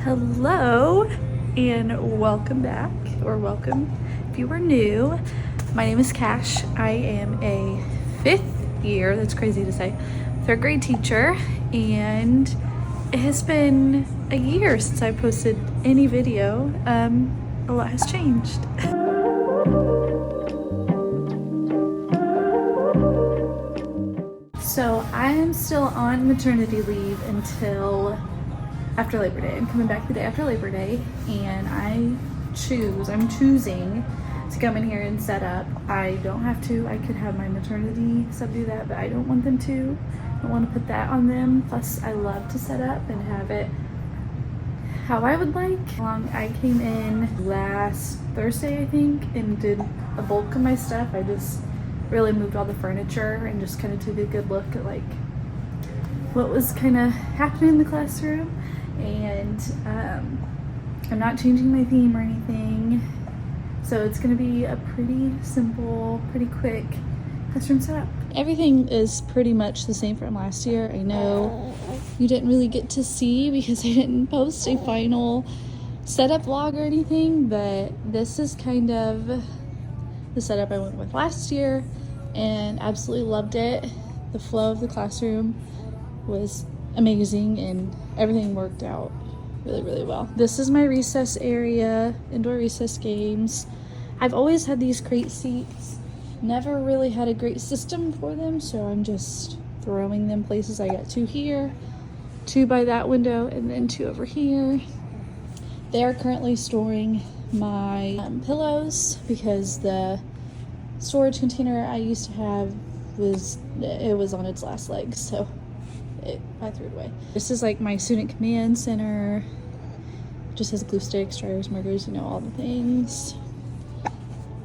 Hello and welcome back, or welcome if you are new. My name is Cash. I am a 5th year, that's crazy to say, 3rd grade teacher, and it has been a year since I posted any video. A lot has changed. So I am still on maternity leave until after Labor Day. I'm coming back the day after Labor Day, and I'm choosing to come in here and set up. I don't have to. I could have my maternity sub do that, but I don't want them to. I don't want to put that on them. Plus, I love to set up and have it how I would like. I came in last Thursday, I think, and did a bulk of my stuff. I just really moved all the furniture and just kind of took a good look at like what was kind of happening in the classroom. And I'm not changing my theme or anything, so it's gonna be a pretty simple, pretty quick classroom setup. Everything is pretty much the same from last year. I know you didn't really get to see because I didn't post a final setup vlog or anything, but this is kind of the setup I went with last year and absolutely loved it. The flow of the classroom was amazing and everything worked out really well. This is my recess area, indoor recess games. I've always had these crate seats, never really had a great system for them, so I'm just throwing them places. I got 2 here, 2 by that window, and then 2 over here. They are currently storing my pillows because the storage container I used to have was on its last leg, so I threw it away. This is like my student command center. Just has glue sticks, dryers, markers, you know, all the things.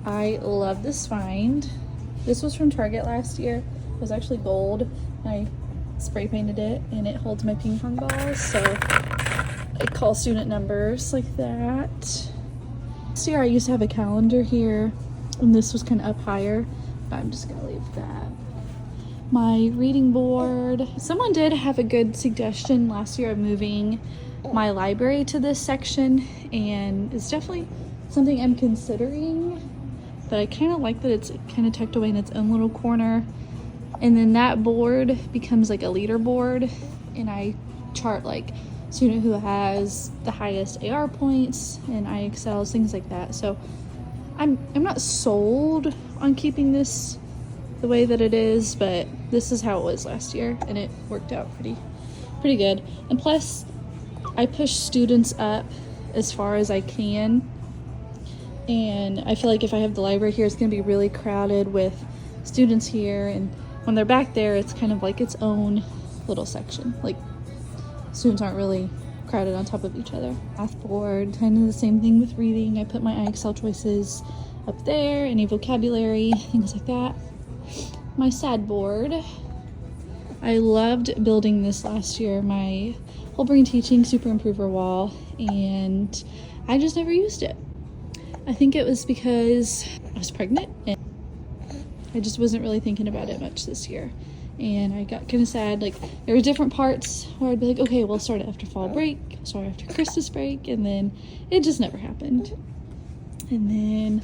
I love this find. This was from Target last year. It was actually gold. I spray painted it and it holds my ping pong balls, so I call student numbers like that. This year I used to have a calendar here and this was kind of up higher, but I'm just gonna leave that. My reading board. Someone did have a good suggestion last year of moving my library to this section, and it's definitely something I'm considering, but I kind of like that it's kind of tucked away in its own little corner. And then that board becomes like a leaderboard, and I chart like student who has the highest AR points and IXLs, things like that. So I'm not sold on keeping this the way that it is, but this is how it was last year and it worked out pretty good. And plus I push students up as far as I can, and I feel like if I have the library here, it's gonna be really crowded with students here, and when they're back there it's kind of like its own little section. Like students aren't really crowded on top of each other. Math board, kind of the same thing with reading. I put my IXL choices up there, any vocabulary, things like that. My SAD board. I loved building this last year, my whole brain teaching super improver wall, and I just never used it. I think it was because I was pregnant and I just wasn't really thinking about it much this year. And I got kind of sad. Like there were different parts where I'd be like, okay, we'll start it after fall break, start after Christmas break, and then it just never happened. And then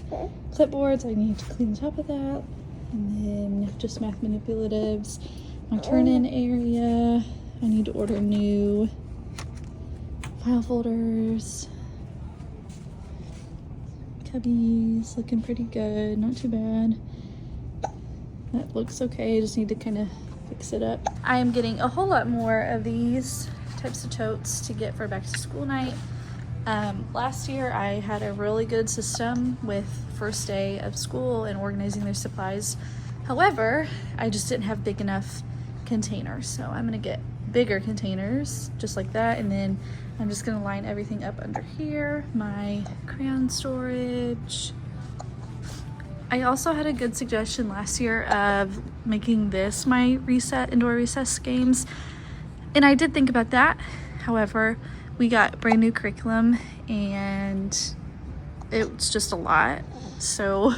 clipboards, I need to clean the top of that. And then just math manipulatives. My turn-in area, I need to order new file folders. Cubbies, looking pretty good, not too bad. That looks okay, I just need to kind of fix it up. I am getting a whole lot more of these types of totes to get for back to school night. Last year I had a really good system with first day of school and organizing their supplies. However, I just didn't have big enough containers, so I'm gonna get bigger containers just like that, and then I'm just gonna line everything up under here. My crayon storage. I also had a good suggestion last year of making this my indoor recess games, and I did think about that. However, we got brand new curriculum and it's just a lot, so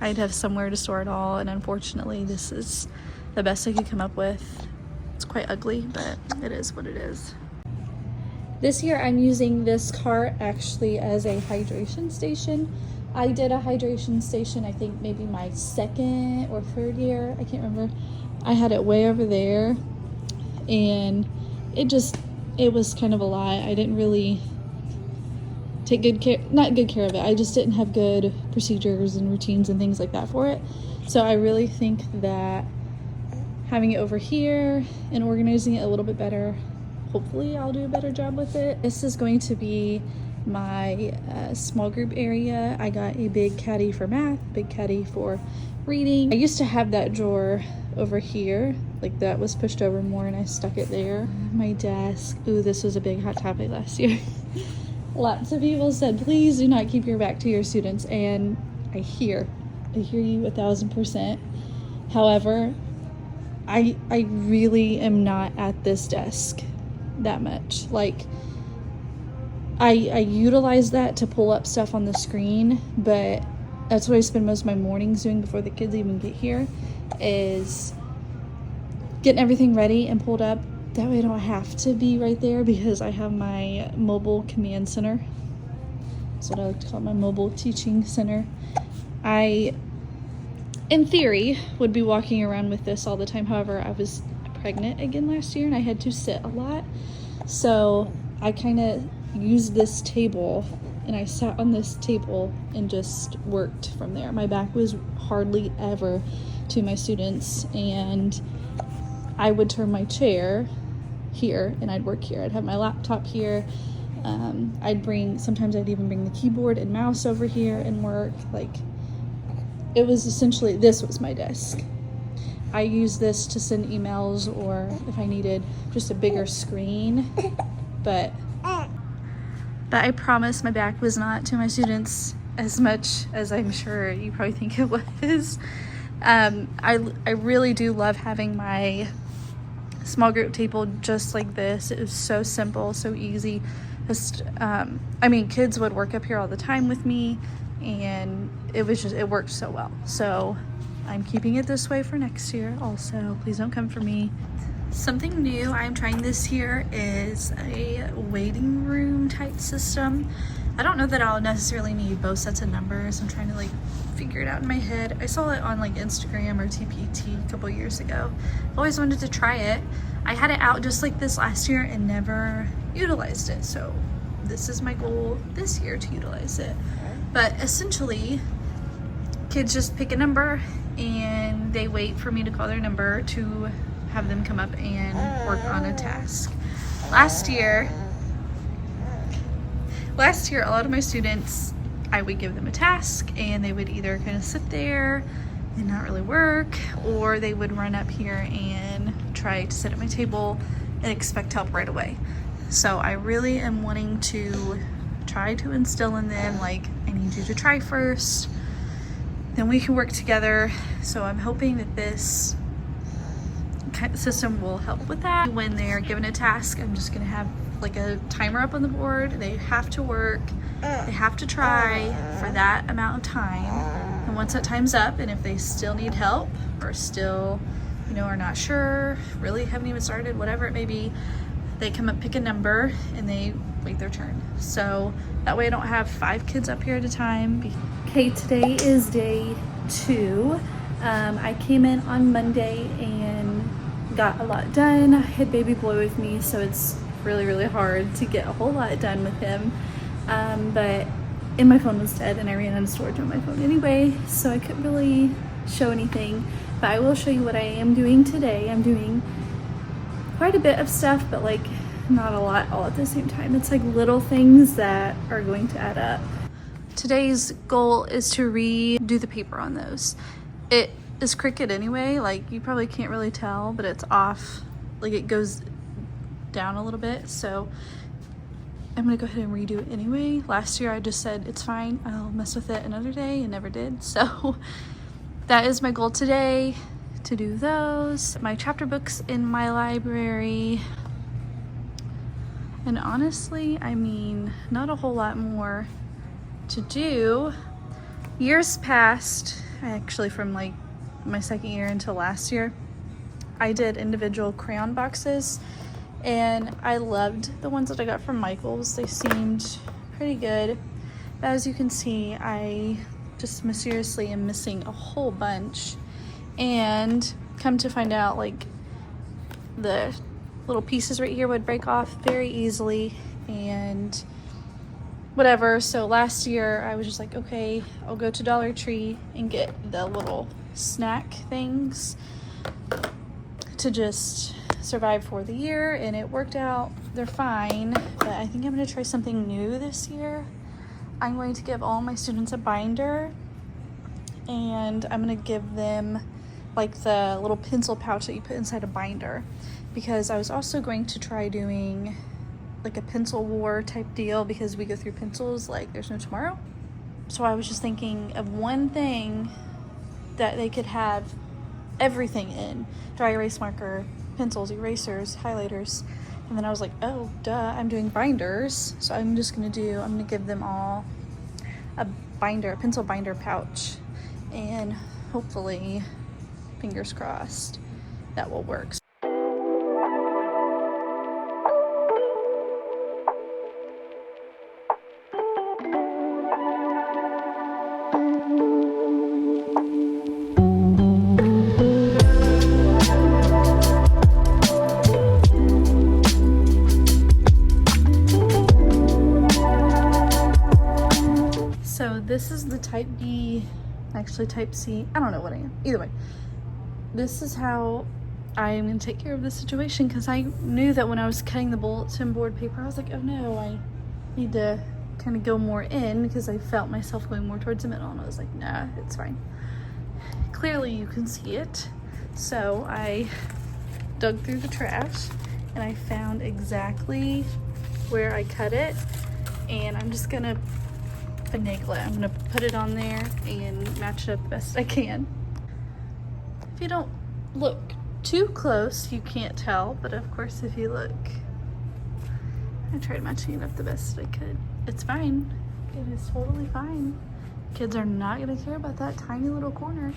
I'd have somewhere to store it all, and unfortunately this is the best I could come up with. It's quite ugly, but it is what it is. This year I'm using this cart actually as a hydration station. I did a hydration station, I think maybe my second or third year, I can't remember. I had it way over there, and it was kind of a lot. I didn't really take not good care of it. I just didn't have good procedures and routines and things like that for it. So I really think that having it over here and organizing it a little bit better, hopefully I'll do a better job with it. This is going to be my small group area. I got a big caddy for math, big caddy for reading. I used to have that drawer over here, like that was pushed over more and I stuck it there. My desk, ooh, this was a big hot topic last year. Lots of people said, please do not keep your back to your students, and I hear you 1000%. However, I really am not at this desk that much. Like, I utilize that to pull up stuff on the screen, but that's what I spend most of my mornings doing before the kids even get here, is getting everything ready and pulled up. That way I don't have to be right there, because I have my mobile command center. That's what I like to call it, my mobile teaching center. I, in theory, would be walking around with this all the time. However, I was pregnant again last year and I had to sit a lot. So I kind of used this table, and I sat on this table and just worked from there. My back was hardly ever to my students, and I would turn my chair here and I'd work here. I'd have my laptop here. Sometimes I'd even bring the keyboard and mouse over here and work. Like, it was essentially, this was my desk. I used this to send emails, or if I needed just a bigger screen, but I promise my back was not to my students as much as I'm sure you probably think it was. I really do love having my small group table just like this. It was so simple, so easy. Just, kids would work up here all the time with me, and it worked so well. So I'm keeping it this way for next year also. Please don't come for me. Something new I'm trying this year is a waiting room type system. I don't know that I'll necessarily need both sets of numbers. I'm trying to figure it out in my head. I saw it on Instagram or TPT a couple years ago. Always wanted to try it. I had it out just like this last year and never utilized it. So this is my goal this year, to utilize it. But essentially, kids just pick a number and they wait for me to call their number to have them come up and work on a task. Last year, a lot of my students, I would give them a task and they would either kind of sit there and not really work, or they would run up here and try to sit at my table and expect help right away. So I really am wanting to try to instill in them, I need you to try first, then we can work together. So I'm hoping that this system will help with that. When they're given a task, I'm just gonna have a timer up on the board. They have to work, they have to try for that amount of time, and once that time's up, and if they still need help or still are not sure, really haven't even started, whatever it may be, they come up, pick a number, and they wait their turn. So that way I don't have 5 kids up here at a time. Okay, today is day 2. I came in on Monday and got a lot done. I had baby boy with me, so it's really hard to get a whole lot done with him. And my phone was dead and I ran out of storage on my phone anyway, so I couldn't really show anything. But I will show you what I am doing today. I'm doing quite a bit of stuff, but not a lot all at the same time. It's little things that are going to add up. Today's goal is to redo the paper on those. It is Cricut anyway, you probably can't really tell, but it's off, it goes down a little bit, so I'm gonna go ahead and redo it anyway. Last year I just said it's fine, I'll mess with it another day, and never did. So that is my goal today, to do those. My chapter books in my library, and honestly, not a whole lot more to do. Years past, actually from my second year until last year, I did individual crayon boxes, And I loved the ones that I got from Michael's. They seemed pretty good. But as you can see, I just mysteriously am missing a whole bunch. And come to find out, like, the little pieces right here would break off very easily and whatever. So last year I was just like, okay, I'll go to Dollar Tree and get the little snack things to just survive for the year, and it worked out. They're fine, but I think I'm going to try something new this year. I'm going to give all my students a binder, and I'm going to give them like the little pencil pouch that you put inside a binder, because I was also going to try doing like a pencil war type deal, because we go through pencils like there's no tomorrow. So I was just thinking of one thing that they could have everything in: dry erase marker, pencils, erasers, highlighters. And then I was like, oh duh, I'm doing binders, so I'm gonna give them all a binder, a pencil binder pouch, and hopefully, fingers crossed, that will work. So this is the type B, actually type C, I don't know what I am. Either way, this is how I'm gonna take care of the situation, because I knew that when I was cutting the bulletin board paper, I was like, oh no, I need to kind of go more in, because I felt myself going more towards the middle, and I was like, nah, it's fine. Clearly you can see it. So I dug through the trash and I found exactly where I cut it, and I'm just gonna finagle it. I'm gonna put it on there and match it up the best I can. If you don't look too close, you can't tell, but of course if you look, I tried matching it up the best I could. It's fine. It is totally fine. Kids are not gonna care about that tiny little corner.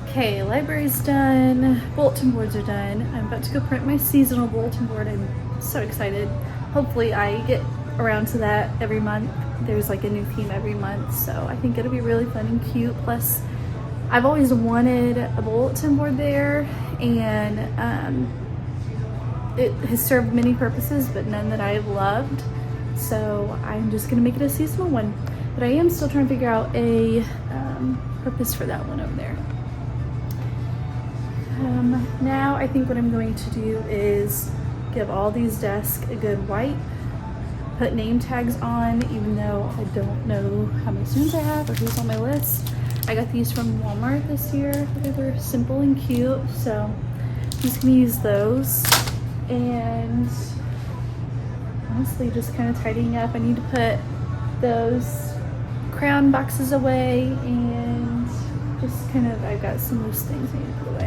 Okay, library's done, bulletin boards are done. I'm about to go print my seasonal bulletin board. I'm so excited. Hopefully I get around to that every month. There's like a new theme every month, so I think it'll be really fun and cute. Plus, I've always wanted a bulletin board there, and it has served many purposes, but none that I've loved. So I'm just gonna make it a seasonal one. But I am still trying to figure out a purpose for that one over there. Now I think what I'm going to do is give all these desks a good wipe, put name tags on, even though I don't know how many students I have or who's on my list. I got these from Walmart this year. They're simple and cute, so I'm just gonna use those. And honestly, just kind of tidying up. I need to put those crayon boxes away, and just kind of, I've got some loose things I need to put away.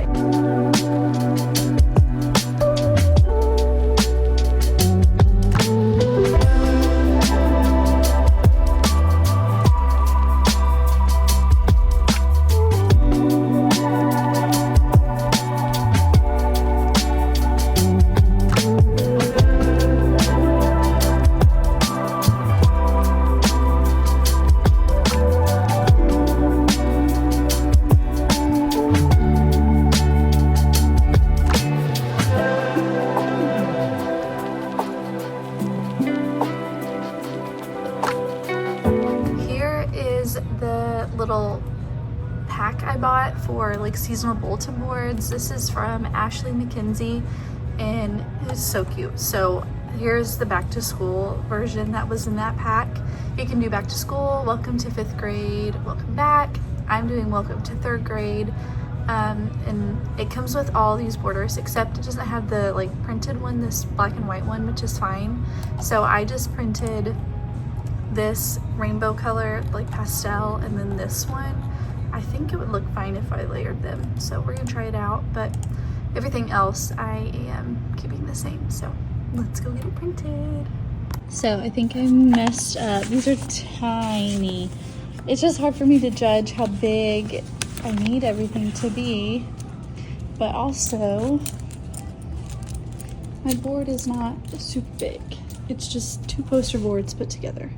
The little pack I bought for like seasonal bulletin boards. This is from Ashley McKenzie, and it's so cute. So here's the back to school version that was in that pack. You can do back to school, welcome to 5th grade, welcome back. I'm doing welcome to 3rd grade. And it comes with all these borders, except it doesn't have the like printed one, this black and white one, which is fine. So I just printed this rainbow color, like pastel, and then this one. I think it would look fine if I layered them, so we're gonna try it out. But everything else I am keeping the same, so let's go get it printed. So I think I messed up. These are tiny. It's just hard for me to judge how big I need everything to be. But also, my board is not super big. It's just 2 poster boards put together.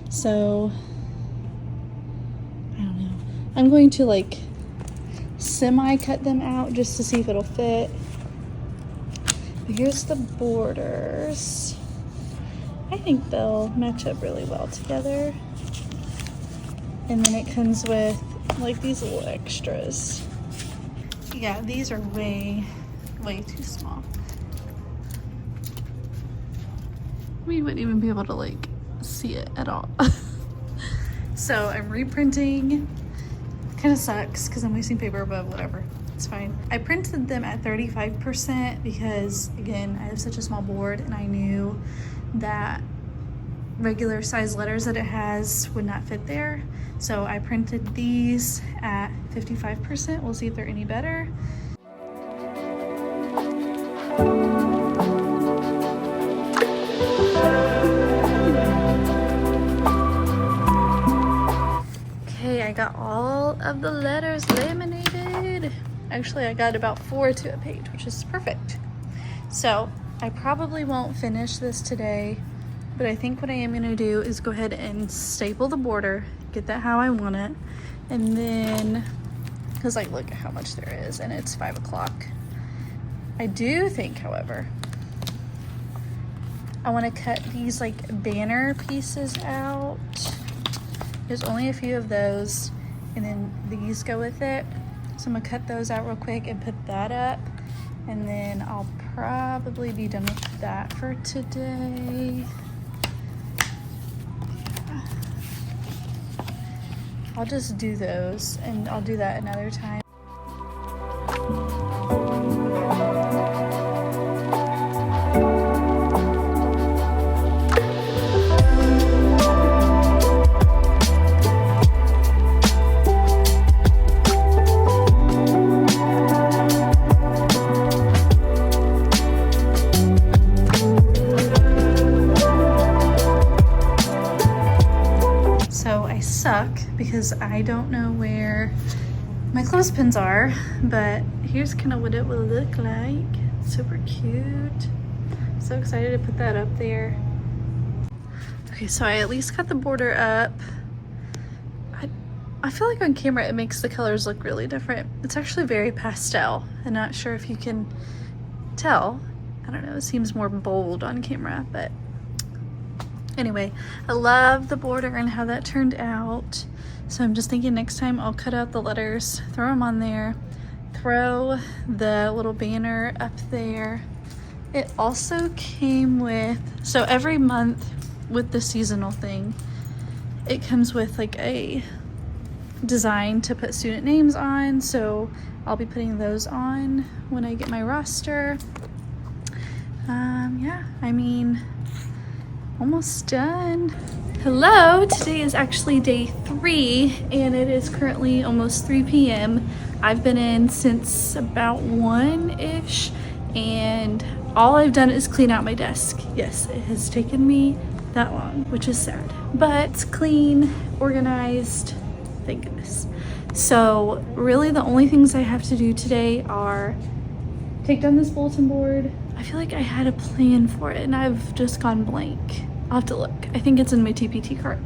So, I don't know. I'm going to like semi-cut them out just to see if it'll fit. But here's the borders. I think they'll match up really well together. And then it comes with like these little extras. Yeah, these are way too small. We wouldn't even be able to like see it at all. So I'm reprinting. Kind of sucks because I'm wasting paper, but whatever, it's fine. I printed them at 35% because again, I have such a small board and I knew that regular size letters that it has would not fit there. So I printed these at 55%. We'll see if they're any better. Okay, I got all of the letters laminated. Actually, I got about 4 to a page, which is perfect. So I probably won't finish this today, but I think what I am gonna do is go ahead and staple the border, get that how I want it, and then, because like look at how much there is and it's 5 o'clock. I do think, however, I want to cut these like banner pieces out. There's only a few of those, and then these go with it. So I'm gonna cut those out real quick and put that up, and then I'll probably be done with that for today. I'll just do those, and I'll do that another time. Because I don't know where my clothespins are, but here's kind of what it will look like. Super cute. So excited to put that up there. Okay, so I at least got the border up. I feel like on camera it makes the colors look really different. It's actually very pastel. I'm not sure if you can tell. I don't know, it seems more bold on camera, but anyway, I love the border and how that turned out. So I'm just thinking next time I'll cut out the letters, throw them on there, throw the little banner up there. It also came with, so every month with the seasonal thing, it comes with like a design to put student names on. So I'll be putting those on when I get my roster. Yeah, I mean, almost done. Hello, today is actually day 3 and it is currently almost 3 p.m. I've been in since about 1-ish and all I've done is clean out my desk. Yes, it has taken me that long, which is sad, but it's clean, organized, thank goodness. So really the only things I have to do today are take down this bulletin board. I feel like I had a plan for it and I've just gone blank. I'll have to look. I think it's in my TPT cart.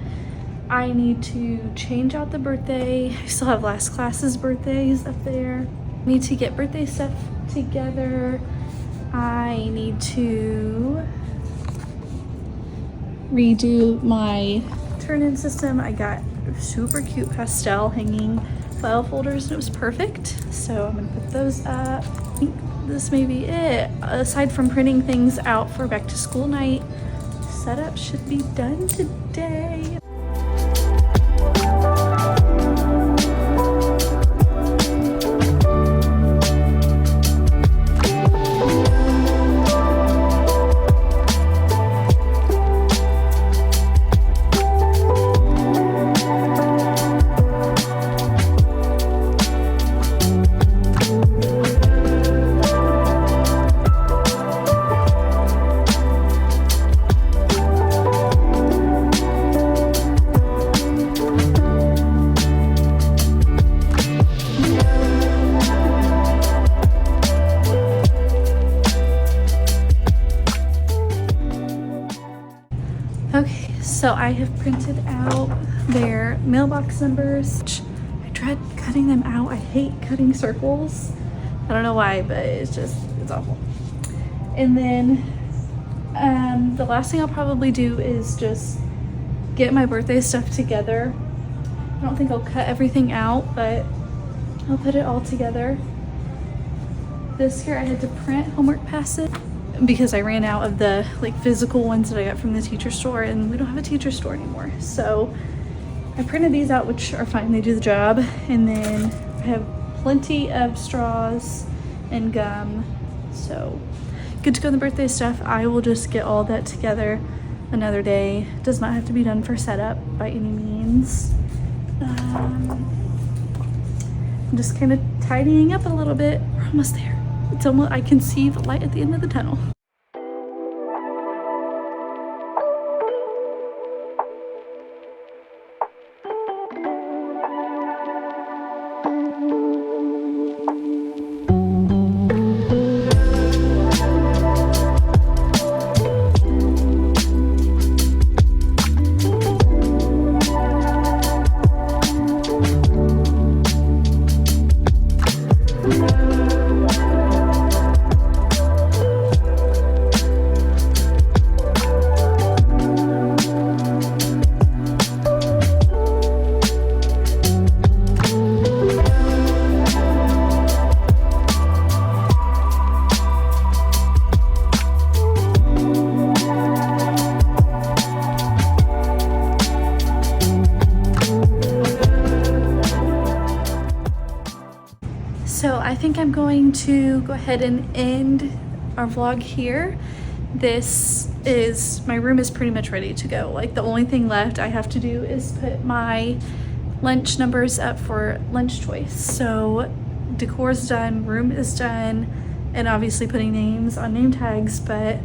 I need to change out the birthday. I still have last class's birthdays up there. I need to get birthday stuff together. I need to redo my turn-in system. I got super cute pastel hanging file folders and it was perfect. So I'm gonna put those up. I think this may be it. Aside from printing things out for back to school night, setup should be done today. So I have printed out their mailbox numbers. I dread cutting them out. I hate cutting circles. I don't know why, but it's awful. And then the last thing I'll probably do is just get my birthday stuff together. I don't think I'll cut everything out, but I'll put it all together. This year I had to print homework passes because I ran out of the like physical ones that I got from the teacher store, and we don't have a teacher store anymore. So I printed these out, which are fine, they do the job. And then I have plenty of straws and gum. So good to go on the birthday stuff. I will just get all that together another day. It does not have to be done for setup by any means. I'm just kind of tidying up a little bit. We're almost there. It's almost, I can see the light at the end of the tunnel. So I think I'm going to go ahead and end our vlog here. My room is pretty much ready to go. Like the only thing left I have to do is put my lunch numbers up for lunch choice. So decor's done, room is done, and obviously putting names on name tags, but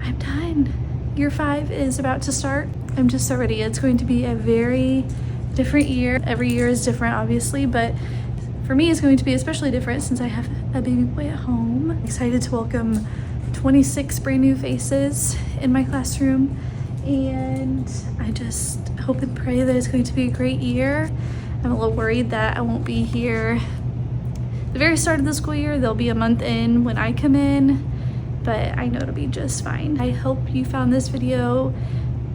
I'm done. Year 5 is about to start. I'm just so ready. It's going to be a very different year. Every year is different, obviously, but for me, it's going to be especially different since I have a baby boy at home. I'm excited to welcome 26 brand new faces in my classroom, and I just hope and pray that it's going to be a great year. I'm a little worried that I won't be here the very start of the school year. They'll be a month in when I come in, but I know it'll be just fine. I hope you found this video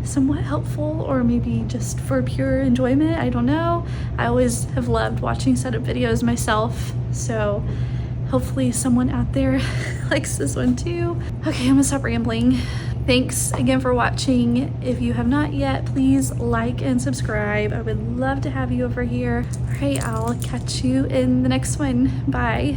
somewhat helpful, or maybe just for pure enjoyment. I don't know. I always have loved watching setup videos myself, so hopefully someone out there likes this one too. Okay, I'm gonna stop rambling. Thanks again for watching. If you have not yet, please like and subscribe. I would love to have you over here. All right, I'll catch you in the next one. Bye.